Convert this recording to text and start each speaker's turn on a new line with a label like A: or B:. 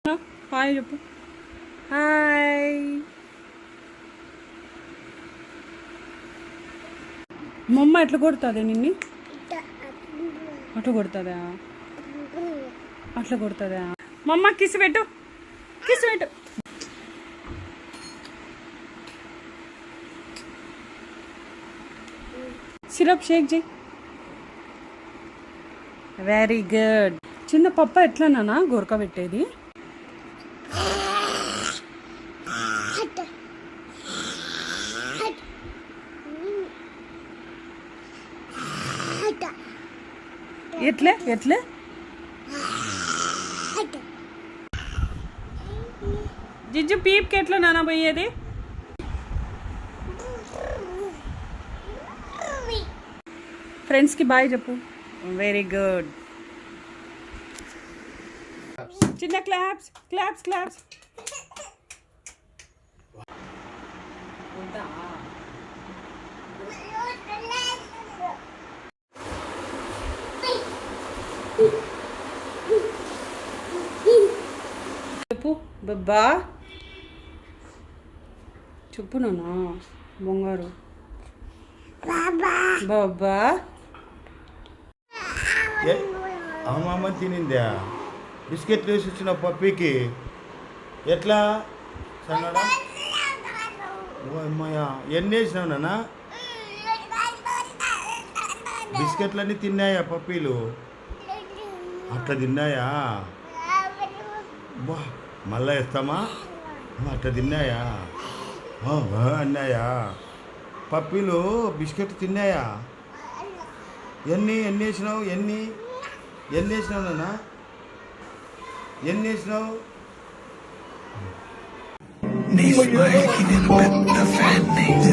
A: Hi చెప్పు. Hi. మమ్మ ఎట్లా కొడుతుంది నిన్ను? అట్లా కొడుతుందా? అట్లా కొడుతుందా? మమ్మ కిస్ పెట్టు, కిస్ పెట్టు. సిరప్ షేక్ చేయి. Very good. చిన్న పప్ప ఎట్లా నాన్న గోరక పెట్టేది? ఎట్లే ఎట్లే జిజ్జు పీప్కి ఎట్లా నాన్న పోయేది? ఫ్రెండ్స్కి బాయ్ చెప్పు. Very good. చిన్న క్లాప్స్ క్లాప్స్ క్లాప్స్. చెప్పు బబ్బా, చెప్పు నాన్న బొంగారు. బాబా
B: అమ్మమ్మ తినిందా బిస్కెట్లు వేసి ఇచ్చిన పప్పీకి? ఎట్లా సన్నడా? అమ్మయ్య ఎన్ని వేసినావు నాన్న? బిస్కెట్లన్నీ తిన్నాయా పప్పీలు? అట్లా తిన్నాయా? బా మళ్ళా ఇస్తామా? అట్లా తిన్నాయా? అన్నాయా? పప్పీలు బిస్కెట్ తిన్నాయా? ఎన్ని వేసినావు? ఎన్ని వేసినావు నాన్న? ఎన్ని వేసినావు?
C: నీ స్మైల్ కి నేను పెద్ద ఫ్యాన్.